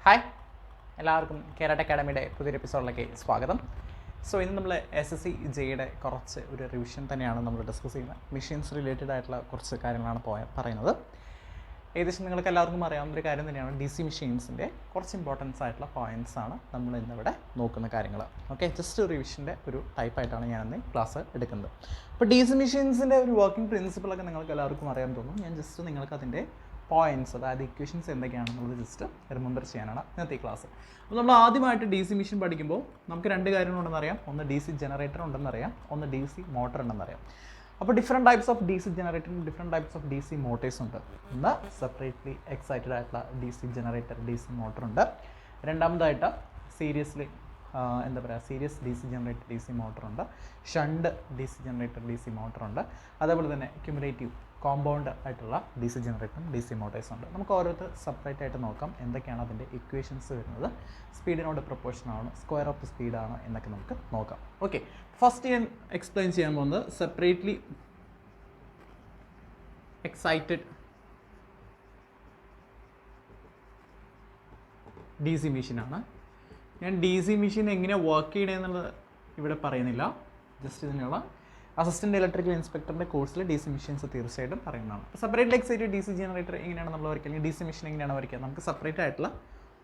Hi, എല്ലാവർക്കും കേരള അക്കാഡമിയുടെ പുതിയൊരു എപ്പിസോഡിലേക്ക് സ്വാഗതം. സോ ഇന്ന് നമ്മൾ SSC ജെയുടെ കുറച്ച് ഒരു റിവിഷൻ തന്നെയാണ് നമ്മൾ ഡിസ്കസ് ചെയ്യുന്നത്. മെഷീൻസ് റിലേറ്റഡ് ആയിട്ടുള്ള കുറച്ച് കാര്യങ്ങളാണ് പറയുന്നത്. ഏകദേശം നിങ്ങൾക്ക് എല്ലാവർക്കും അറിയാവുന്ന ഒരു കാര്യം തന്നെയാണ് DC മെഷീൻസിൻ്റെ കുറച്ച് ഇമ്പോർട്ടൻസ് ആയിട്ടുള്ള പോയിൻറ്റ്സ് ആണ് നമ്മൾ ഇന്നിവിടെ നോക്കുന്ന കാര്യങ്ങൾ. ഓക്കെ, ജസ്റ്റ് റിവിഷൻ്റെ ഒരു ടൈപ്പായിട്ടാണ് ഞാനിന്ന് ക്ലാസ് എടുക്കുന്നത്. അപ്പോൾ DC മെഷീൻസിൻ്റെ ഒരു വർക്കിംഗ് പ്രിൻസിപ്പിളൊക്കെ നിങ്ങൾക്ക് എല്ലാവർക്കും അറിയാൻ തോന്നും. ഞാൻ ജസ്റ്റ് നിങ്ങൾക്ക് അതിൻ്റെ പോയിൻറ്റ്സ്, അതായത് ഇക്വേഷൻസ് എന്തൊക്കെയാണെന്നുള്ളത് ജസ്റ്റ് റിമെമ്പർ ചെയ്യാനാണ് ഇന്നത്തെ ക്ലാസ്. അപ്പോൾ നമ്മൾ ആദ്യമായിട്ട് DC മെഷീൻ പഠിക്കുമ്പോൾ നമുക്ക് രണ്ട് കാര്യങ്ങളുണ്ടെന്ന് അറിയാം. ഒന്ന് DC ജനറേറ്റർ ഉണ്ടെന്നറിയാം, ഒന്ന് DC മോട്ടർ ഉണ്ടെന്നറിയാം. അപ്പോൾ ഡിഫറെൻറ്റ് ടൈപ്സ് ഓഫ് DC ജനറേറ്ററും different types of DC motors ഉണ്ട്. ഒന്ന് സെപ്പറേറ്റ്ലി എക്സൈറ്റഡ് ആയിട്ടുള്ള DC ജനറേറ്റർ, DC മോട്ടർ ഉണ്ട്. രണ്ടാമതായിട്ട് series DC generator, DC motor ഉണ്ട്. Shunt DC generator, DC motor ഉണ്ട്. അതേപോലെ തന്നെ ക്യുമുലേറ്റീവ് കോമ്പൗണ്ട് ആയിട്ടുള്ള DC ജനറേറ്ററും DC മോട്ടേഴ്സും ഉണ്ട്. നമുക്ക് ഓരോരുത്തർ സെപ്പറേറ്റ് ആയിട്ട് നോക്കാം എന്തൊക്കെയാണ് അതിൻ്റെ ഇക്വേഷൻസ് വരുന്നത്, സ്പീഡിനോട് പ്രൊപ്പോർഷനാണ്, സ്ക്വയർ ഓഫ് ദ സ്പീഡാണ് എന്നൊക്കെ നമുക്ക് നോക്കാം. ഓക്കെ, ഫസ്റ്റ് ഞാൻ എക്സ്പ്ലെയിൻ ചെയ്യാൻ പോകുന്നത് സെപ്പറേറ്റ്ലി എക്സൈറ്റഡ് DC മെഷീനാണ്. ഞാൻ DC മെഷീൻ എങ്ങനെയാണ് വർക്ക് ചെയ്യണമെന്നുള്ളത് ഇവിടെ പറയുന്നില്ല. ജസ്റ്റ് ഇതിനുള്ള അസിസ്റ്റൻറ്റ് ഇലക്ട്രിക്കൽ ഇൻസ്പെക്ടറിൻ്റെ കോഴ്സിൽ DC മെഷീൻസ് തീർച്ചയായിട്ടും പറയുന്നതാണ്. സെപ്പറേറ്റ്ലി എക്സൈറ്റഡ് DC ജനറേറ്റർ എങ്ങനെയാണ് നമ്മൾ വരയ്ക്കുക, അല്ലെങ്കിൽ DC മെഷീൻ എങ്ങനെയാണ് വരയ്ക്കുക? നമുക്ക് സെപ്പറേറ്റ് ആയിട്ടുള്ള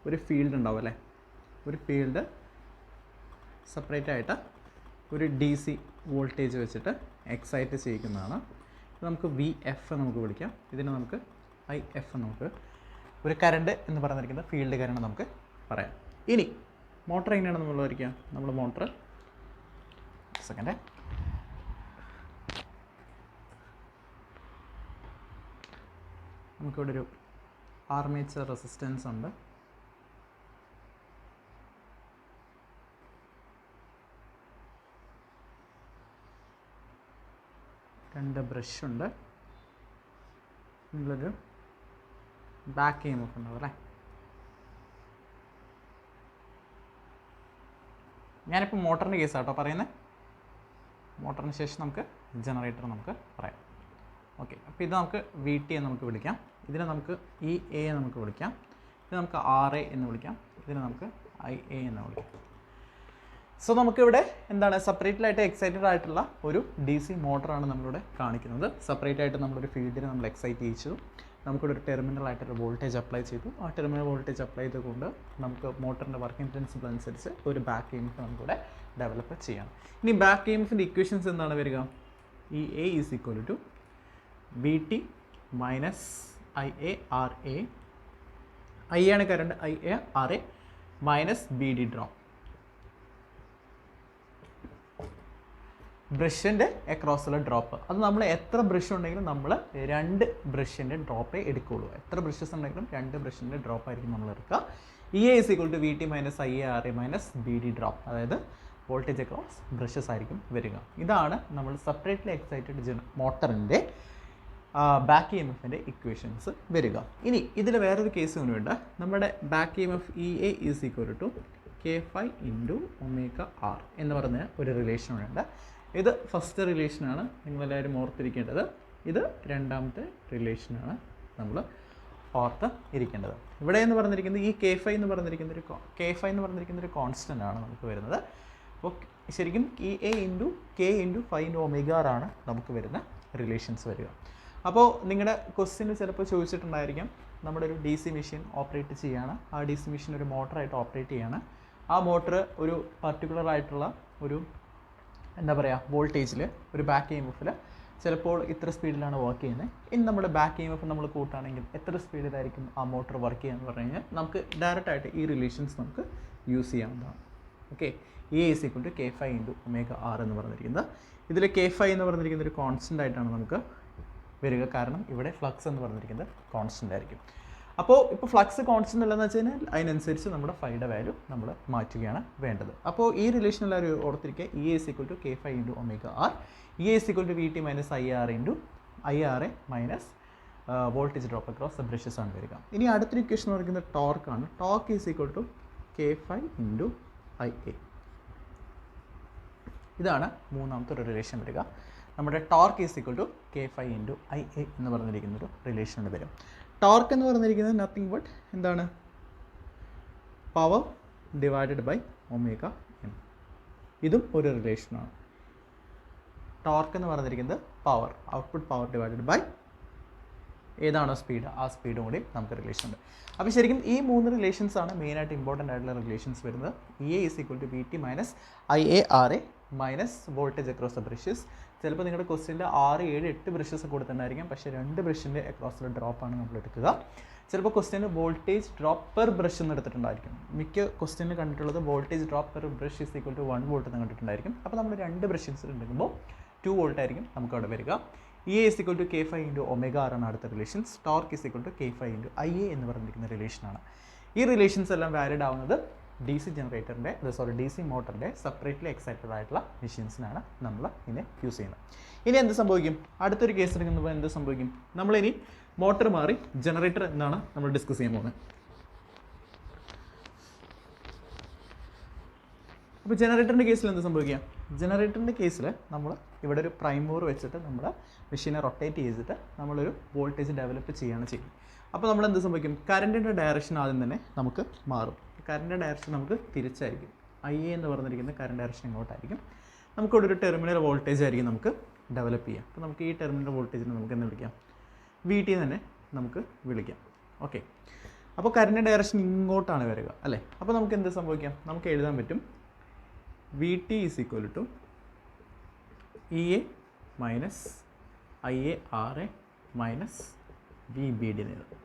ഒരു ഫീൽഡ് ഉണ്ടാവും അല്ലേ, ഒരു ഫീൽഡ് സെപ്പറേറ്റ് ആയിട്ട് ഒരു DC വോൾട്ടേജ് വെച്ചിട്ട് എക്സൈറ്റ് ചെയ്യിക്കുന്നതാണ്. ഇത് നമുക്ക് VF നമുക്ക് വിളിക്കാം, ഇതിന് നമുക്ക് IF നമുക്ക് ഒരു കറണ്ട് എന്ന് പറഞ്ഞിരിക്കുന്ന ഫീൽഡ് കറണ്ട് നമുക്ക് പറയാം. ഇനി മോട്ടർ എങ്ങനെയാണ് നമ്മൾ വരയ്ക്കുക? നമ്മൾ മോട്ടർ സെക്കൻഡ് നമുക്കിവിടെ ഒരു ആർമേച്ചർ റെസിസ്റ്റൻസ് ഉണ്ട്. രണ്ട് ബ്രഷ് ഉണ്ട്. നമ്മളൊരു ബാക്ക് EMF ഉണ്ടാവും അല്ലേ. ഞാനിപ്പോൾ മോട്ടറിൻ്റെ കേസാണ് കേട്ടോ പറയുന്നത്. മോട്ടറിന് ശേഷം നമുക്ക് ജനറേറ്റർ നമുക്ക് പറയാം. ഓക്കെ, അപ്പോൾ ഇത് നമുക്ക് VT എന്ന് നമുക്ക് വിളിക്കാം, ഇതിനെ നമുക്ക് EA നമുക്ക് വിളിക്കാം, ഇത് നമുക്ക് RA എന്ന് വിളിക്കാം, ഇതിനെ നമുക്ക് IA എന്ന് വിളിക്കാം. സോ നമുക്കിവിടെ എന്താണ് സെപ്പറേറ്റ്ലായിട്ട് എക്സൈറ്റഡ് ആയിട്ടുള്ള ഒരു DC മോട്ടറാണ് നമ്മളിവിടെ കാണിക്കുന്നത്. സെപ്പറേറ്റ് ആയിട്ട് നമ്മളൊരു ഫീൽഡിനെ നമ്മൾ എക്സൈറ്റ് ചെയ്യിച്ചു, നമുക്കിവിടെ ഒരു ടെർമിനലായിട്ടൊരു വോൾട്ടേജ് അപ്ലൈ ചെയ്തു. ആ ടെർമിനൽ വോൾട്ടേജ് അപ്ലൈ ചെയ്തുകൊണ്ട് നമുക്ക് മോട്ടറിൻ്റെ വർക്കിംഗ് പ്രിൻസിപ്പിൾ അനുസരിച്ച് ഒരു ബാക്ക് EMF നമുക്കിവിടെ ഡെവലപ്പ് ചെയ്യാം. ഇനി ബാക്ക് EMFൻ്റെ ഇക്വേഷൻസ് എന്താണ് വരിക? EA is equal to VT minus IA RA, I ആണ് current, IA RA minus BD drop. ബ്രഷിൻ്റെ അക്രോസുള്ള ഡ്രോപ്പ്, അത് നമ്മൾ എത്ര ബ്രഷ് ഉണ്ടെങ്കിലും നമ്മൾ 2 ബ്രഷിൻ്റെ ഡ്രോപ്പേ എടുക്കുകയുള്ളൂ. എത്ര ബ്രഷസ് ഉണ്ടെങ്കിലും 2 ബ്രഷിൻ്റെ ഡ്രോപ്പ് ആയിരിക്കും നമ്മൾ എടുക്കുക. EA is equal to VT minus IA RA minus BD drop, അതായത് വോൾട്ടേജ് അക്രോസ് ബ്രഷസ് ആയിരിക്കും വരിക. ഇതാണ് നമ്മൾ സെപ്പറേറ്റ്ലി എക്സൈറ്റഡ് മോട്ടറിൻ്റെ ബാക്ക് EMFൻ്റെ ഇക്വേഷൻസ് വരിക. ഇനി ഇതിൽ വേറൊരു കേസ് കൂടിയുണ്ട്. നമ്മുടെ back EMF EA is equal to K5 × ω/R എന്ന് പറഞ്ഞ ഒരു റിലേഷനുണ്ട്. ഇത് ഫസ്റ്റ് റിലേഷനാണ്, നിങ്ങളെല്ലാവരും ഓർത്തിരിക്കേണ്ടത്. ഇത് രണ്ടാമത്തെ റിലേഷനാണ് നമ്മൾ ഓർത്ത് ഇരിക്കേണ്ടത്. ഇവിടെ എന്ന് പറഞ്ഞിരിക്കുന്നത് ഈ K5 എന്ന് പറഞ്ഞിരിക്കുന്ന ഒരു കോൺസ്റ്റൻ്റ് ആണ് നമുക്ക് വരുന്നത്. അപ്പോൾ ശരിക്കും EA × K × 5 ω/R ആണ് നമുക്ക് വരുന്ന റിലേഷൻസ് വരിക. അപ്പോൾ നിങ്ങളുടെ ക്വസ്റ്റ്യന് ചിലപ്പോൾ ചോദിച്ചിട്ടുണ്ടായിരിക്കാം, നമ്മുടെ ഒരു DC മെഷീൻ ഓപ്പറേറ്റ് ചെയ്യുകയാണ്, ആ DC മെഷീൻ ഒരു മോട്ടറായിട്ട് ഓപ്പറേറ്റ് ചെയ്യുകയാണ്, ആ മോട്ടർ ഒരു പർട്ടിക്കുലർ ആയിട്ടുള്ള ഒരു വോൾട്ടേജിൽ ഒരു ബാക്ക് EMFൽ ചിലപ്പോൾ ഇത്ര സ്പീഡിലാണ് വർക്ക് ചെയ്യുന്നത്. ഇനി നമ്മുടെ ബാക്ക് EMF നമ്മൾ കൂട്ടുകയാണെങ്കിൽ എത്ര സ്പീഡിലായിരിക്കും ആ മോട്ടർ വർക്ക് ചെയ്യുക എന്ന് പറഞ്ഞു കഴിഞ്ഞാൽ നമുക്ക് ഡയറക്റ്റായിട്ട് ഈ റിലേഷൻസ് നമുക്ക് യൂസ് ചെയ്യാവുന്നതാണ്. Okay, EA is equal to K5 × ω/R എന്ന് പറഞ്ഞിരിക്കുന്നത്. ഇതിൽ K5 എന്ന് പറഞ്ഞിരിക്കുന്ന ഒരു കോൺസ്റ്റൻ്റ് ആയിട്ടാണ് നമുക്ക് വരിക, കാരണം ഇവിടെ ഫ്ലക്സ് എന്ന് പറഞ്ഞിരിക്കുന്നത് കോൺസ്റ്റൻ്റ് ആയിരിക്കും. അപ്പോൾ ഇപ്പോൾ ഫ്ലക്സ് കോൺസ്റ്റൻ്റ് അല്ലെന്ന് വെച്ച് കഴിഞ്ഞാൽ അതിനനുസരിച്ച് നമ്മുടെ ഫൈയുടെ വാല്യൂ നമ്മൾ മാറ്റുകയാണ് വേണ്ടത്. അപ്പോൾ ഈ റിലേഷൻ എല്ലാവരും ഓർത്തിരിക്കുക. EA is equal to K5 × ω/R, EA is equal to VT minus IRA minus voltage drop across the brushes ആണ് വരിക. ഇനി അടുത്തൊരു ഇക്വേഷൻ എന്ന് പറയുന്നത് ടോർക്കാണ്. Torque is equal to K5 × IA. ഇതാണ് മൂന്നാമത്തെ ഒരു റിലേഷൻ വരിക. നമ്മുടെ torque is equal to K5 × IA എന്ന് പറഞ്ഞിരിക്കുന്നൊരു റിലേഷൻ വരും. ടോർക്ക് എന്ന് പറഞ്ഞിരിക്കുന്നത് നത്തിങ് ബട്ട് എന്താണ്, power divided by omega N. ഇതും ഒരു റിലേഷനാണ്. ടോർക്ക് എന്ന് പറഞ്ഞിരിക്കുന്നത് power, output power divided by ഏതാണോ സ്പീഡ്, ആ സ്പീഡും കൂടി നമുക്ക് റിലേഷൻ ഉണ്ട്. അപ്പോൾ ശരിക്കും ഈ 3 റിലേഷൻസാണ് മെയിനായിട്ട് ഇമ്പോർട്ടൻ്റ് ആയിട്ടുള്ള റിലേഷൻസ് വരുന്നത്. EA is equal to VT minus IARA minus voltage across the brushes. ചിലപ്പോൾ നിങ്ങളുടെ ക്വസ്റ്റ്യനിൽ 6, 7, 8 ബ്രഷസ് കൊടുത്തിട്ടുണ്ടായിരിക്കും, പക്ഷേ 2 ബ്രഷിൻ്റെ അക്രോസിലെ ഡ്രോപ്പാണ് നമ്മൾ എടുക്കുക. ചിലപ്പോൾ ക്വസ്റ്റ്യന് വോൾട്ടേജ് ഡ്രോപ്പ് പെർ ബ്രഷ് എന്ന് എടുത്തിട്ടുണ്ടായിരിക്കും. മിക്ക ക്വസ്റ്റ്യനിൽ കണ്ടിട്ടുള്ളത് voltage drop per brush is equal to 1 volt എന്ന് കണ്ടിട്ടുണ്ടായിരിക്കും. അപ്പോൾ നമ്മൾ 2 ബ്രഷസ് എടുക്കുമ്പോൾ 2 വോൾട്ട് ആയിരിക്കും നമുക്ക് അവിടെ വരിക. EA is equal to K5 into omega R ആണ് അടുത്ത relations. Torque is equal to K5 into IA എന്ന് പറഞ്ഞിരിക്കുന്ന റിലേഷനാണ്. ഈ റിലേഷൻസ് എല്ലാം വാലിഡ് ആവുന്നത് DC മോട്ടറിൻ്റെ സെപ്പറേറ്റ്ലി എക്സൈറ്റഡ് ആയിട്ടുള്ള മെഷീൻസിനാണ് നമ്മൾ ഇതിനെ യൂസ് ചെയ്യുന്നത്. ഇനി എന്ത് സംഭവിക്കും? അടുത്തൊരു കേസ് എടുക്കുമ്പോൾ എന്ത് സംഭവിക്കും? നമ്മളിനി മോട്ടർ മാറി ജനറേറ്റർ എന്നാണ് നമ്മൾ ഡിസ്കസ് ചെയ്യാൻ പോകുന്നത്. അപ്പോൾ ജനറേറ്ററിൻ്റെ കേസിൽ എന്ത് സംഭവിക്കുക? ജനറേറ്ററിൻ്റെ കേസിൽ നമ്മൾ ഇവിടെ ഒരു പ്രൈം മൂവർ വെച്ചിട്ട് നമ്മൾ മെഷീനെ റൊട്ടേറ്റ് ചെയ്തിട്ട് നമ്മളൊരു വോൾട്ടേജ് ഡെവലപ്പ് ചെയ്യുകയാണ് ചെയ്യുന്നത്. അപ്പോൾ നമ്മൾ എന്ത് സംഭവിക്കും? കറണ്ടിൻ്റെ ഡയറക്ഷൻ ആദ്യം തന്നെ നമുക്ക് മാറും. കറണ്ടിൻ്റെ ഡയറക്ഷൻ നമുക്ക് തിരിച്ചായിരിക്കും. IA എന്ന് പറഞ്ഞിരിക്കുന്ന കറണ്ട് ഡയറക്ഷൻ ഇങ്ങോട്ടായിരിക്കും. നമുക്കിവിടെ ഒരു ടെർമിനൽ വോൾട്ടേജ് ആയിരിക്കും നമുക്ക് ഡെവലപ്പ് ചെയ്യാം. അപ്പോൾ നമുക്ക് ഈ ടെർമിനൽ വോൾട്ടേജിനെ നമുക്ക് എന്ത് വിളിക്കാം? VT തന്നെ നമുക്ക് വിളിക്കാം. ഓക്കെ, അപ്പോൾ കറണ്ട് ഡയറക്ഷൻ ഇങ്ങോട്ടാണ് വരിക അല്ലേ? അപ്പോൾ നമുക്ക് എന്ത് സംഭവിക്കാം? നമുക്ക് എഴുതാൻ പറ്റും VT is equal to EA minus IARA minus VBD എന്ന് എഴുതാം.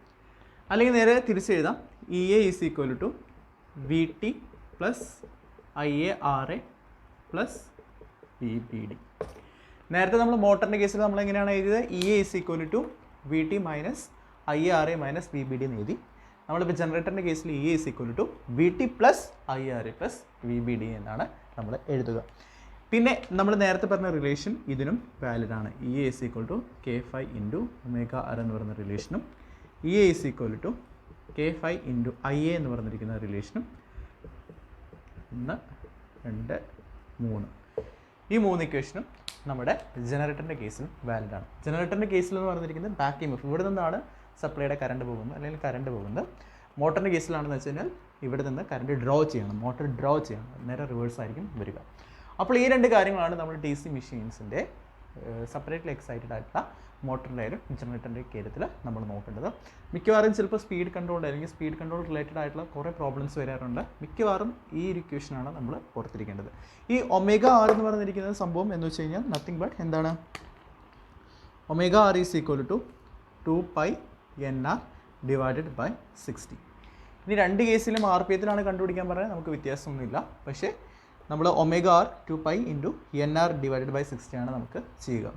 അല്ലെങ്കിൽ നേരെ തിരിച്ചെഴുതാം. EA is equal to VT plus IARA plus VBD. നേരത്തെ നമ്മൾ മോട്ടറിൻ്റെ കേസിൽ നമ്മൾ എങ്ങനെയാണ് എഴുതിയത്? EA is equal to VT minus IARA minus VBD എന്ന് എഴുതി. നമ്മളിപ്പോൾ ജനറേറ്ററിൻ്റെ കേസിൽ EA is equal to VT plus IARA plus VBD എന്നാണ് നമ്മൾ എഴുതുക. പിന്നെ നമ്മൾ നേരത്തെ പറഞ്ഞ റിലേഷൻ ഇതിനും വാലിഡ് ആണ്. EA is equal to K5 into omega R എന്ന് പറയുന്ന റിലേഷനും EA is equal to K5 into IA എന്ന് പറഞ്ഞിരിക്കുന്ന റിലേഷനും 1, 2, 3 ഈ 3 ഇക്വേഷനും നമ്മുടെ ജനറേറ്ററിൻ്റെ കേസിൽ വാലിഡ് ആണ്. ജനറേറ്ററിൻ്റെ കേസിൽ എന്ന് പറഞ്ഞിരിക്കുന്നത് ബാക്ക് EMF, ഇവിടെ നിന്നാണ് സപ്ലൈയുടെ കറണ്ട് പോകുന്നത് അല്ലെങ്കിൽ കറണ്ട് പോകുന്നത്. മോട്ടറിൻ്റെ കേസിലാണെന്ന് വെച്ച് കഴിഞ്ഞാൽ ഇവിടെ നിന്ന് കറണ്ട് ഡ്രോ ചെയ്യണം, മോട്ടർ ഡ്രോ ചെയ്യണം, നേരെ റിവേഴ്സ് ആയിരിക്കും വരിക. അപ്പോൾ ഈ 2 കാര്യങ്ങളാണ് നമ്മൾ DC മെഷീൻസിൻ്റെ സെപ്പറേറ്റ്ലി എക്സൈറ്റഡ് ആയിട്ടുള്ള മോട്ടറിൻ്റെ ആയാലും ജനറേറ്ററിൻ്റെ കാര്യത്തിൽ നമ്മൾ നോക്കേണ്ടത്. മിക്കവാറും ചിലപ്പോൾ സ്പീഡ് കൺട്രോൾ അല്ലെങ്കിൽ സ്പീഡ് കൺട്രോൾ റിലേറ്റഡ് ആയിട്ടുള്ള കുറേ പ്രോബ്ലംസ് വരാറുണ്ട്. മിക്കവാറും ഈ ഒരു ഇക്വേഷനാണ് നമ്മൾ ഓർത്തിരിക്കേണ്ടത്. ഈ ഒമേഗ ആർ എന്ന് പറഞ്ഞിരിക്കുന്ന സംഭവം എന്ന് വെച്ച് കഴിഞ്ഞാൽ നത്തിങ് ബട്ട് എന്താണ്? Omega R is equal to 2πNR divided by 60. ഇനി 2 കേസിലും RPMത്തിലാണ് കണ്ടുപിടിക്കാൻ പറഞ്ഞാൽ നമുക്ക് വ്യത്യാസമൊന്നുമില്ല. പക്ഷേ നമ്മൾ omega R 2π into NR divided by 60 ആണ് നമുക്ക് ചെയ്യുക.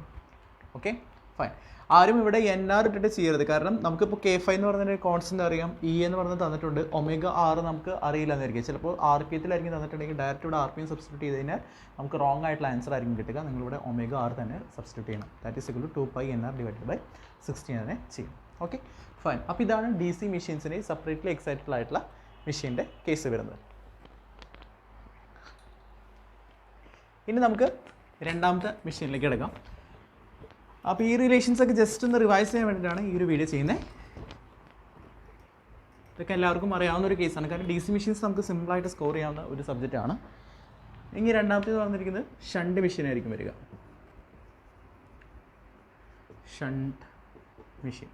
Okay, fine. ആരും ഇവിടെ NR ഇട്ടിട്ട് ചെയ്യരുത്. കാരണം നമുക്കിപ്പോൾ K5 എന്ന് പറഞ്ഞൊരു കോൺസ്റ്റൻ്റ് അറിയാം, EA എന്ന് പറഞ്ഞത് തന്നിട്ടുണ്ട്, ഒമേഗ ആർ നമുക്ക് അറിയില്ല എന്നായിരിക്കും. ചിലപ്പോൾ RPMത്തിലായിരിക്കും തന്നിട്ടുണ്ടെങ്കിൽ ഡയറക്റ്റ് ഇവിടെ RPM സബ്സ്റ്റിറ്റ്യൂട്ട് ചെയ്ത് കഴിഞ്ഞാൽ നമുക്ക് റോങ് ആയിട്ടുള്ള ആൻസർ ആയിരിക്കും കിട്ടുക. നിങ്ങളിവിടെ ഒമേഗ ആർ തന്നെ സബ്സ്റ്റിറ്റ്യൂട്ട് ചെയ്യണം. That is equal to 2πNR divided by 60 തന്നെ ചെയ്യും. Okay, fine. അപ്പോൾ ഇതാണ് DC മെഷീൻസിൻ്റെ സെപ്പറേറ്റ്ലി എക്സൈറ്റഡ് ആയിട്ടുള്ള മെഷീൻ്റെ കേസ് വരുന്നത്. ഇനി നമുക്ക് രണ്ടാമത്തെ മെഷീനിലേക്ക് എടുക്കാം. അപ്പോൾ ഈ റിലേഷൻസൊക്കെ ജസ്റ്റ് ഒന്ന് റിവൈസ് ചെയ്യാൻ വേണ്ടിയിട്ടാണ് ഈ ഒരു വീഡിയോ ചെയ്യുന്നത്. ഇതൊക്കെ എല്ലാവർക്കും അറിയാവുന്ന ഒരു കേസാണ്. കാരണം DC മെഷീൻസ് നമുക്ക് സിമ്പിളായിട്ട് സ്കോർ ചെയ്യാവുന്ന ഒരു സബ്ജക്റ്റാണ്. ഇനി രണ്ടാമത്തേത് പറഞ്ഞിരിക്കുന്നത് ഷണ്ട് മെഷീൻ ആയിരിക്കും വരിക. Shunt machine.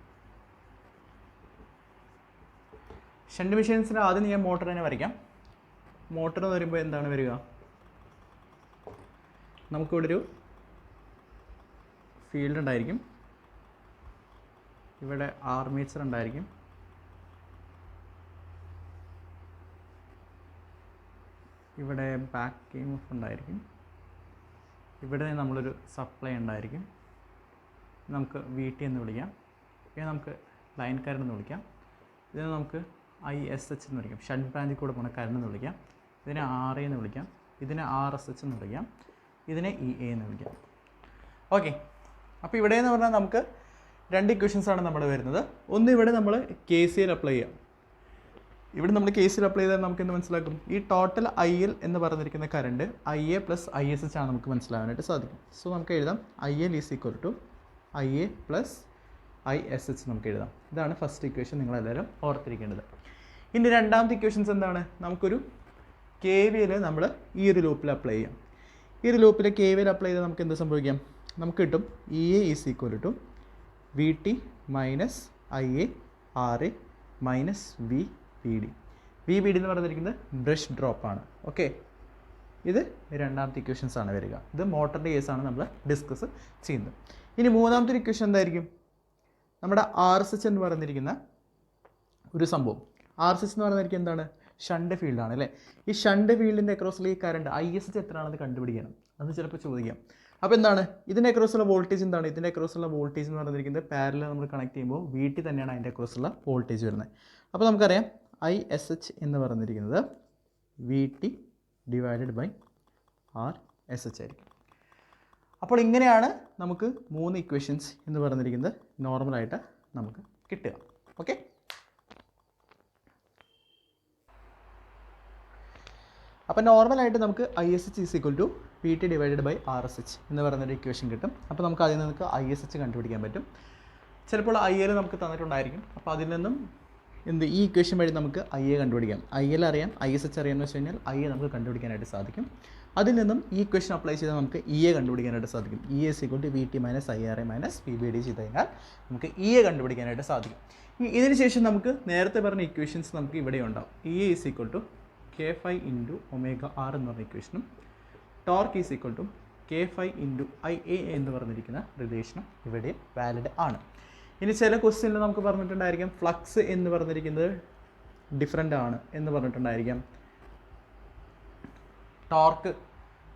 ഷണ്ട് മെഷീൻസിന് ആദ്യം ഞാൻ മോട്ടർ തന്നെ വരയ്ക്കാം. മോട്ടർ എന്ന് പറയുമ്പോൾ എന്താണ് വരിക? നമുക്കിവിടെ ഒരു ഫീൽഡ് ഉണ്ടായിരിക്കും, ഇവിടെ ആർമേച്ചർ ഉണ്ടായിരിക്കും, ഇവിടെ ബാക്ക് EMF ഉണ്ടായിരിക്കും, ഇവിടെ നമ്മളൊരു സപ്ലൈ ഉണ്ടായിരിക്കും. നമുക്ക് VT എന്ന് വിളിക്കാം, പിന്നെ നമുക്ക് ലൈൻ കറണ്ട് എന്ന് വിളിക്കാം, ഇതിനെ നമുക്ക് ISH എന്ന് വിളിക്കാം, ഷണ്ട് ബ്രാഞ്ചിൽ കൂടെ പോകുന്ന കറണ്ട് എന്ന് വിളിക്കാം, ഇതിനെ RA എന്ന് വിളിക്കാം, ഇതിനെ RSH എന്ന് വിളിക്കാം, ഇതിനെ EA എന്ന് വിളിക്കാം. ഓക്കെ, അപ്പോൾ ഇവിടെ എന്ന് പറഞ്ഞാൽ നമുക്ക് 2 ഇക്വേഷൻസാണ് നമ്മുടെ വരുന്നത്. ഒന്ന് ഇവിടെ നമ്മൾ KCL അപ്ലൈ ചെയ്യാം. ഇവിടെ നമ്മൾ KCL അപ്ലൈ ചെയ്താൽ നമുക്ക് എന്ത് മനസ്സിലാക്കും? ഈ ടോട്ടൽ IL എന്ന് പറഞ്ഞിരിക്കുന്ന കറണ്ട് IA പ്ലസ് ISH ആണ് നമുക്ക് മനസ്സിലാവാനായിട്ട് സാധിക്കും. സോ നമുക്ക് എഴുതാം IL is equal to IA plus ISH നമുക്ക് എഴുതാം. ഇതാണ് ഫസ്റ്റ് ഇക്വേഷൻ, നിങ്ങളെല്ലാവരും ഓർത്തിരിക്കേണ്ടത്. ഇനി രണ്ടാമത്തെ ഇക്വേഷൻസ് എന്താണ്? നമുക്കൊരു കെ വി എൽ നമ്മൾ ഈ ഒരു ലൂപ്പിൽ അപ്ലൈ ചെയ്യാം. ഈ ഒരു ലൂപ്പിൽ കെ വി എൽ അപ്ലൈ ചെയ്താൽ നമുക്ക് എന്ത് സംഭവിക്കാം? നമുക്ക് കിട്ടും E A is equal to V T minus I A R A minus V B D. V B D എന്ന് പറഞ്ഞിരിക്കുന്നത് ബ്രഷ് ഡ്രോപ്പാണ്. ഓക്കെ, ഇത് രണ്ടാമത്തെ ഇക്വേഷൻസ് ആണ് വരിക. ഇത് മോട്ടറിൻ്റെ കേസാണ് നമ്മൾ ഡിസ്കസ് ചെയ്യുന്നത്. ഇനി മൂന്നാമത്തെ ഇക്വേഷൻ എന്തായിരിക്കും? നമ്മുടെ ആർ എസ് എച്ച് എന്ന് പറഞ്ഞിരിക്കുന്ന ഒരു സംഭവം. ആർ എസ് എച്ച് എന്ന് പറഞ്ഞിരിക്കുന്നത് എന്താണ്? ഷണ്ട് ഫീൽഡാണ് അല്ലേ? ഈ ഷണ്ട് ഫീൽഡിൻ്റെ അക്രോസിൽ ഈ കറണ്ട് ഐ എസ് എച്ച് എത്രയാണെന്ന് കണ്ടുപിടിക്കണം. അത് ചിലപ്പോൾ ചോദിക്കാം. അപ്പോൾ എന്താണ് ഇതിൻ്റെ അക്രോസുള്ള വോൾട്ടേജ്? എന്താണ് ഇതിൻ്റെ അക്രോസുള്ള വോൾട്ടേജ് എന്ന് പറഞ്ഞിരിക്കുന്നത്? പാരലൽ നമ്മൾ കണക്ട് ചെയ്യുമ്പോൾ വി ടി തന്നെയാണ് അതിൻ്റെ അക്രോസുള്ള വോൾട്ടേജ് വരുന്നത്. അപ്പോൾ നമുക്കറിയാം ഐ എസ് എച്ച് എന്ന് പറഞ്ഞിരിക്കുന്നത് V T divided by R S H ആയിരിക്കും. അപ്പോൾ ഇങ്ങനെയാണ് നമുക്ക് 3 ഇക്വേഷൻസ് എന്ന് പറഞ്ഞിരിക്കുന്നത് നോർമലായിട്ട് നമുക്ക് കിട്ടുക. ഓക്കെ, അപ്പോൾ നോർമലായിട്ട് നമുക്ക് I S H is equal to V T divided by R S H എന്ന് പറയുന്നൊരു ഇക്വേഷൻ കിട്ടും. അപ്പോൾ നമുക്ക് അതിൽ നിന്ന് ഐ എസ് എച്ച് കണ്ടുപിടിക്കാൻ പറ്റും. ചിലപ്പോൾ ഐ എൽ നമുക്ക് തന്നിട്ടുണ്ടായിരിക്കും. അപ്പോൾ അതിൽ നിന്നും ഈ ഇക്വേഷൻ വഴി നമുക്ക് ഐ എ കണ്ടുപിടിക്കാം. ഐ എൽ അറിയാം, ഐ എസ് എച്ച് അറിയാമെന്ന് വെച്ച് കഴിഞ്ഞാൽ ഐ എ നമുക്ക് കണ്ടുപിടിക്കാനായിട്ട് സാധിക്കും. അതിൽ നിന്നും ഈ ഇക്വേഷൻ അപ്ലൈ ചെയ്താൽ നമുക്ക് ഇ എ കണ്ടുപിടിക്കാനായിട്ട് സാധിക്കും. E A is equal to V T minus I R A minus V B D ചെയ്ത് കഴിഞ്ഞാൽ നമുക്ക് ഇ എ കണ്ടുപിടിക്കാനായിട്ട് സാധിക്കും. ഇതിന് ശേഷം നമുക്ക് നേരത്തെ പറഞ്ഞ ഇക്വേഷൻസ് നമുക്ക് ഇവിടെ ഉണ്ടാവും. E A is equal to K phi into omega R എന്ന് പറഞ്ഞ ഇക്വേഷനും torque is equal to K phi into I A എന്ന് പറഞ്ഞിരിക്കുന്ന റിലേഷനും ഇവിടെ വാലിഡ് ആണ്. ഇനി ചില ക്വസ്റ്റ്യനിൽ നമുക്ക് പറഞ്ഞിട്ടുണ്ടായിരിക്കാം ഫ്ലക്സ് എന്ന് പറഞ്ഞിരിക്കുന്നത് ഡിഫറെൻ്റ് ആണ് എന്ന് പറഞ്ഞിട്ടുണ്ടായിരിക്കാം. ടോർക്ക്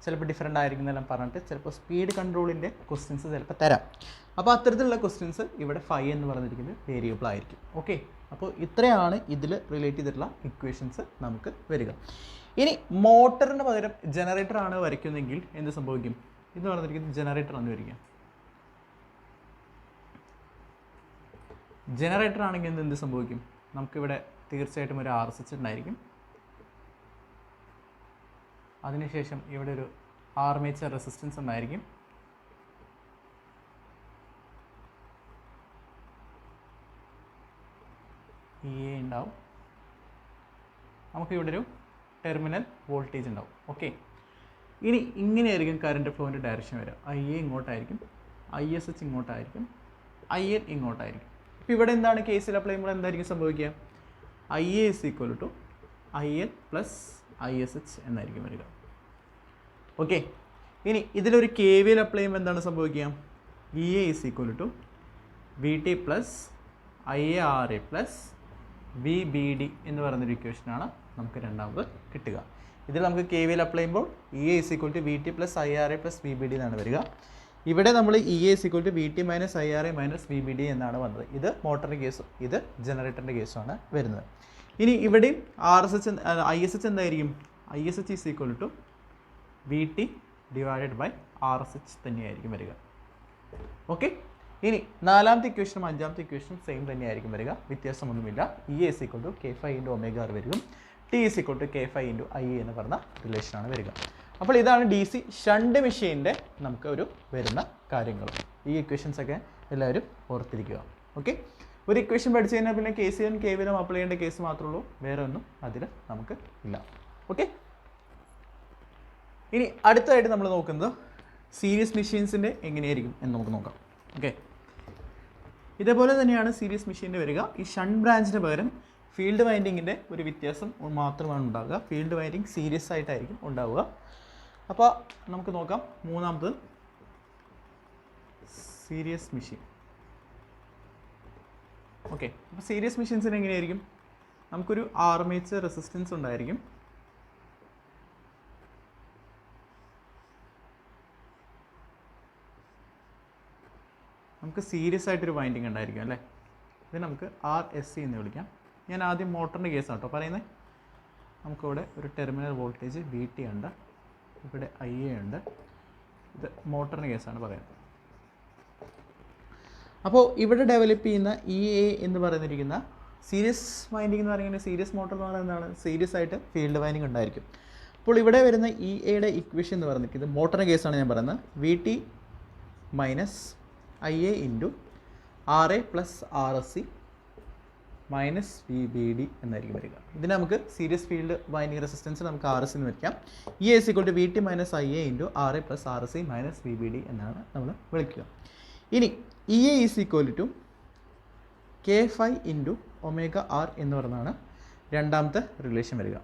ചിലപ്പോൾ ഡിഫറെൻ്റ് ആയിരിക്കുന്നെല്ലാം പറഞ്ഞിട്ട് ചിലപ്പോൾ സ്പീഡ് കൺട്രോളിൻ്റെ ക്വസ്റ്റ്യൻസ് ചിലപ്പോൾ തരാം. അപ്പോൾ അത്തരത്തിലുള്ള ക്വസ്റ്റ്യൻസ് ഇവിടെ ഫൈ എന്ന് പറഞ്ഞിരിക്കുന്നത് വേരിയബിൾ ആയിരിക്കും. ഓക്കെ, അപ്പോൾ ഇത്രയാണ് ഇതിൽ റിലേറ്റ് ചെയ്തിട്ടുള്ള ഇക്വേഷൻസ് നമുക്ക് വരിക. ഇനി മോട്ടറിന് പകരം ജനറേറ്റർ ആണ് വരയ്ക്കുന്നതെങ്കിൽ എന്ത് സംഭവിക്കും? ഇത് പറഞ്ഞിരിക്കുന്നത് ജനറേറ്റർ ആണ് വരിക. ജനറേറ്റർ ആണെങ്കിൽ എന്ത് സംഭവിക്കും? നമുക്കിവിടെ തീർച്ചയായിട്ടും ഒരു ആർ എസ് എച്ച് ഉണ്ടായിരിക്കും. അതിനുശേഷം ഇവിടെ ഒരു ആർമേച്ചർ റെസിസ്റ്റൻസ് ഉണ്ടായിരിക്കും. ഇ എ ഉണ്ടാവും. നമുക്കിവിടെ ഒരു ടെർമിനൽ വോൾട്ടേജ് ഉണ്ടാവും. ഓക്കെ, ഇനി ഇങ്ങനെയായിരിക്കും കറണ്ട് ഫ്ലോൻ്റെ ഡയറക്ഷൻ വരിക. ഐ എ ഇങ്ങോട്ടായിരിക്കും, ഐ എസ് എച്ച് ഇങ്ങോട്ടായിരിക്കും, ഐ എൻ ഇങ്ങോട്ടായിരിക്കും. ഇപ്പോൾ ഇവിടെ എന്താണ് കേസിൽ അപ്ലൈ ചെയ്യുമ്പോൾ എന്തായിരിക്കും സംഭവിക്കുക? I A is equal to I N plus I S H എന്നായിരിക്കും വരിക. ഓക്കെ, ഇനി ഇതിലൊരു കെ വി എൽ അപ്ലൈ ചെയ്യുമ്പോൾ എന്താണ് സംഭവിക്കുക? E A is equal to V T plus I A R A plus V B D എന്ന് പറയുന്നൊരു ഇക്വേഷനാണ് നമുക്ക് രണ്ടാമത് കിട്ടുക. ഇതിൽ നമുക്ക് കെ വി എൽ അപ്ലൈ ചെയ്യുമ്പോൾ E A is equal to V T plus I R A plus V B D എന്നാണ് വരിക. ഇവിടെ നമ്മൾ E A is equal to V T minus I R A minus V B D എന്നാണ് വന്നത്. ഇത് മോട്ടറിൻ്റെ കേസും ഇത് ജനറേറ്ററിൻ്റെ കേസുമാണ് വരുന്നത്. ഇനി ഇവിടെയും R S H I S H എന്തായിരിക്കും? I S H is equal to V T divided by R S H തന്നെയായിരിക്കും വരിക. ഓക്കെ, ഇനി നാലാമത്തെ ഇക്വേഷനും അഞ്ചാമത്തെ ഇക്വേഷനും സെയിം തന്നെയായിരിക്കും വരിക, വ്യത്യാസമൊന്നുമില്ല. E A is equal to K phi into omega R വരും. T is equal to K phi into I എന്ന് പറഞ്ഞ റിലേഷനാണ് വരിക. അപ്പോൾ ഇതാണ് ഡി സി ഷണ്ട് മെഷീൻ്റെ നമുക്ക് ഒരു വരുന്ന കാര്യങ്ങൾ. ഈ ഇക്വേഷൻസ് ഒക്കെ എല്ലാവരും ഓർത്തിരിക്കുക. ഓക്കെ, ഒരു ഇക്വേഷൻ പഠിച്ചു കഴിഞ്ഞാൽ പിന്നെ കെ സി എൻ കെ വിലും അപ്ലൈ ചെയ്യേണ്ട കേസ് മാത്രമേ ഉള്ളൂ, വേറെ ഒന്നും അതിൽ നമുക്ക് ഇല്ല. ഓക്കെ, ഇനി അടുത്തതായിട്ട് നമ്മൾ നോക്കുന്നത് സീരീസ് മെഷീൻസിൻ്റെ എങ്ങനെയായിരിക്കും എന്ന് നമുക്ക് നോക്കാം. ഓക്കെ, ഇതേപോലെ തന്നെയാണ് സീരീസ് മെഷീൻ്റെ വരിക. ഈ ഷണ്ട് ബ്രാഞ്ചിന് പകരം ഫീൽഡ് വൈൻഡിങ്ങിൻ്റെ ഒരു വ്യത്യാസം മാത്രമാണ് ഉണ്ടാവുക. ഫീൽഡ് വൈൻഡിങ് സീരീസ് ആയിട്ടായിരിക്കും ഉണ്ടാവുക. അപ്പോൾ നമുക്ക് നോക്കാം. മൂന്നാമത് സീരീസ് മെഷീൻ. ഓക്കെ, അപ്പോൾ സീരീസ് മെഷീൻസിന് എങ്ങനെയായിരിക്കും? നമുക്കൊരു ആർമേച്ചർ റെസിസ്റ്റൻസ് ഉണ്ടായിരിക്കും. നമുക്ക് സീരീസ് ആയിട്ടൊരു വൈൻഡിങ് ഉണ്ടായിരിക്കും അല്ലേ? ഇത് നമുക്ക് ആർ എസ് സി എന്ന് വിളിക്കാം. ഞാൻ ആദ്യം മോട്ടറിൻ്റെ കേസാണ് കേട്ടോ പറയുന്നത്. നമുക്കിവിടെ ഒരു ടെർമിനൽ വോൾട്ടേജ് വി ടി ഉണ്ട്, ഇവിടെ ഐ എ ഉണ്ട്. ഇത് മോട്ടറിൻ്റെ കേസാണ് പറയുന്നത്. അപ്പോൾ ഇവിടെ ഡെവലപ്പ് ചെയ്യുന്ന ഇ എ എന്ന് പറയുന്നിരിക്കുന്ന സീരീസ് വൈൻഡിങ് എന്ന് പറയുന്നത് സീരീസ് മോട്ടർ എന്ന് പറയുന്നത് എന്താണ്? സീരീസ് ആയിട്ട് ഫീൽഡ് വൈൻഡിങ് ഉണ്ടായിരിക്കും. അപ്പോൾ ഇവിടെ വരുന്ന ഇ എയുടെ ഇക്വേഷൻ എന്ന് പറഞ്ഞിട്ട് ഇത് മോട്ടറിൻ്റെ കേസാണ് ഞാൻ പറയുന്നത്. V T minus I A into R A plus R S C minus V B D എന്നായിരിക്കും വരിക. ഇതിന് നമുക്ക് സീരീസ് ഫീൽഡ് വൈൻഡിങ് റെസിസ്റ്റൻസ് നമുക്ക് ആർ എസ് എന്ന് വയ്ക്കാം. E A equal to V T minus I A into R A plus R S C minus V B D എന്നാണ് നമ്മൾ വിളിക്കുക. ഇനി E A is equal to K phi into omega R എന്ന് പറഞ്ഞാണ് രണ്ടാമത്തെ relation വരിക.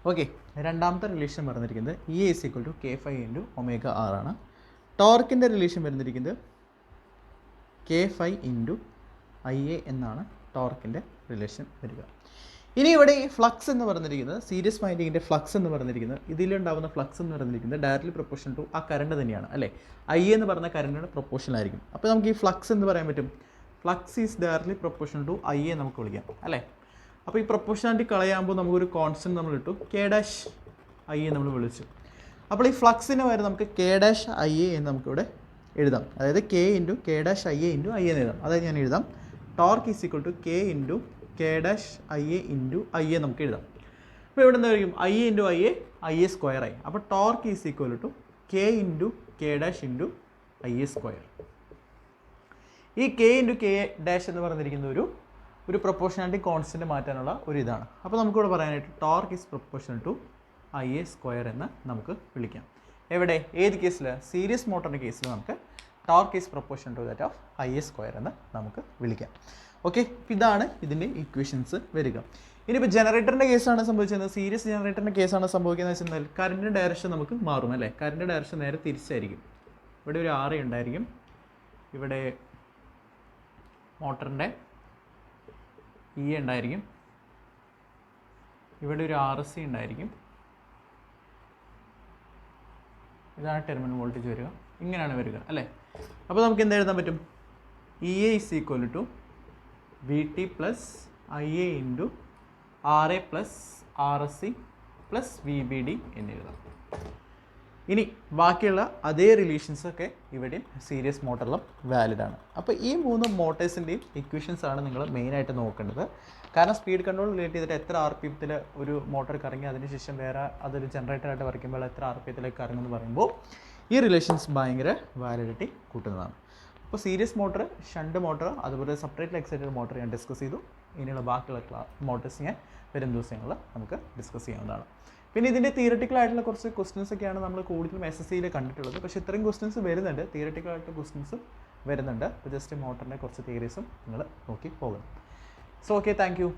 Okay, രണ്ടാമത്തെ relation പറഞ്ഞിരിക്കുന്നത് E A is equal to K phi into omega R ആണ്. ടോർക്കിൻ്റെ റിലേഷൻ വരുന്നിരിക്കുന്നത് K phi into I A എന്നാണ് ടോർക്കിൻ്റെ റിലേഷൻ വരിക. ഇനി ഇവിടെ ഈ ഫ്ലക്സ് എന്ന് പറഞ്ഞിരിക്കുന്നത് സീരീസ് വൈൻഡിങ്ങിൻ്റെ ഫ്ലക്സ് എന്ന് പറഞ്ഞിരിക്കുന്നത് ഇതിലുണ്ടാകുന്ന ഫ്ലക്സ് എന്ന് പറഞ്ഞിരിക്കുന്നത് ഡയറക്റ്റ്ലി പ്രൊപ്പോർഷൻ ടു ആ കറണ്ട് തന്നെയാണ് അല്ലേ. ഐ എന്ന് പറഞ്ഞ കറണ്ടിന് പ്രൊപ്പോർഷൻ ആയിരിക്കും. അപ്പോൾ നമുക്ക് ഈ ഫ്ലക്സ് എന്ന് പറയാൻ പറ്റും, flux is directly proportion to I A നമുക്ക് വിളിക്കാം അല്ലേ. അപ്പോൾ ഈ പ്രൊപ്പോർഷനാലിറ്റി കളയാകുമ്പോൾ നമുക്കൊരു കോൺസ്റ്റൻറ്റ് നമ്മൾ ഇട്ടു, കെ ഡാഷ് ഐ എ നമ്മൾ വിളിച്ചു. അപ്പോൾ ഈ ഫ്ലക്സിന് വരെ നമുക്ക് കെ ഡാഷ് ഐ എ എന്ന് നമുക്കിവിടെ എഴുതാം. അതായത് K into K dash I A into I എന്ന് എഴുതാം. അതായത് ഞാൻ എഴുതാം torque is equal to K into K dash I A into I A നമുക്ക് എഴുതാം. അപ്പോൾ ഇവിടെ എന്തായിരിക്കും I A into I A square ആയി. അപ്പോൾ torque is equal to K into K dash into I A square. ഈ K into K dash എന്ന് പറഞ്ഞിരിക്കുന്ന ഒരു പ്രൊപ്പോർഷനാലിറ്റി കോൺസ്റ്റൻറ്റ് മാറ്റാനുള്ള ഒരു ഇതാണ്. അപ്പോൾ നമുക്കിവിടെ പറയാനായിട്ട് torque is proportional to I A square എന്ന് നമുക്ക് വിളിക്കാം. എവിടെ ഏത് കേസിൽ? സീരീസ് മോട്ടറിൻ്റെ കേസിൽ നമുക്ക് torque is proportional to that of I A square എന്ന് നമുക്ക് വിളിക്കാം. ഓക്കെ, ഇതാണ് ഇതിൻ്റെ ഇക്വേഷൻസ് വരിക. ഇനിയിപ്പോൾ ജനറേറ്ററിൻ്റെ കേസാണ് സംഭവിച്ചത്, സീരീസ് ജനറേറ്ററിൻ്റെ കേസാണ് സംഭവിക്കുന്നത് വെച്ചാൽ കറണ്ടിൻ്റെ ഡയറക്ഷൻ നമുക്ക് മാറും അല്ലേ. കറണ്ടിൻ്റെ ഡയറക്ഷൻ നേരെ തിരിച്ചായിരിക്കും. ഇവിടെ ഒരു ആർ ഉണ്ടായിരിക്കും, ഇവിടെ മോട്ടറിൻ്റെ ഇ ഉണ്ടായിരിക്കും, ഇവിടെ ഒരു ആർ എസ് സി ഉണ്ടായിരിക്കും. ഇതാണ് ടെർമിനൽ വോൾട്ടേജ് വരിക, ഇങ്ങനെയാണ് വരിക അല്ലേ. അപ്പോൾ നമുക്ക് എന്ത് എഴുതാൻ പറ്റും? E A is equal to V T plus I A into R A plus R S C plus V B D എന്നെഴുതാം. ഇനി ബാക്കിയുള്ള അതേ റിലേഷൻസൊക്കെ ഇവിടെയും സീരീസ് മോട്ടറിലും വാലിഡ് ആണ്. അപ്പോൾ ഈ മൂന്ന് മോട്ടേഴ്സിൻ്റെയും ഇക്വേഷൻസ് ആണ് നിങ്ങൾ മെയിനായിട്ട് നോക്കേണ്ടത്. കാരണം സ്പീഡ് കൺട്രോൾ റിലേറ്റ് ചെയ്തിട്ട് എത്ര ആർ പി എത്തിൽ ഒരു മോട്ടർ കറങ്ങി അതിനുശേഷം വേറെ അതൊരു ജനറേറ്ററായിട്ട് വരയ്ക്കുമ്പോൾ എത്ര ആർ പി എത്തിലേക്ക് കറങ്ങുമെന്ന് പറയുമ്പോൾ ഈ റിലേഷൻസ് ഭയങ്കര വാലിഡിറ്റി കൂട്ടുന്നതാണ്. അപ്പോൾ സീരീസ് മോട്ടർ, ഷണ്ട് മോട്ടർ, അതുപോലെ സെപ്പറേറ്റ്ലി എക്സൈറ്റഡ് മോട്ടർ ഞാൻ ഡിസ്കസ് ചെയ്തു. ഇനിയുള്ള ബാക്കിയുള്ള മോട്ടേഴ്സ് ഞാൻ വരും ദിവസങ്ങളിൽ നമുക്ക് ഡിസ്കസ് ചെയ്യാവുന്നതാണ്. പിന്നെ ഇതിൻ്റെ തിയററ്റിക്കൽ ആയിട്ടുള്ള കുറച്ച് ക്വസ്റ്റ്യൻസ് ഒക്കെയാണ് നമ്മൾ കൂടുതലും SSC കണ്ടിട്ടുള്ളത്. പക്ഷേ ഇത്രയും ക്വസ്റ്റ്യൻസ് വരുന്നുണ്ട്, തിയററ്റിക്കൽ ആയിട്ടുള്ള ക്വസ്റ്റ്യൻസ് വരുന്നുണ്ട്. അപ്പോൾ ജസ്റ്റ് മോട്ടറിൻ്റെ കുറച്ച് തിയറീസും നിങ്ങൾ നോക്കി പോകണം. So okay, thank you.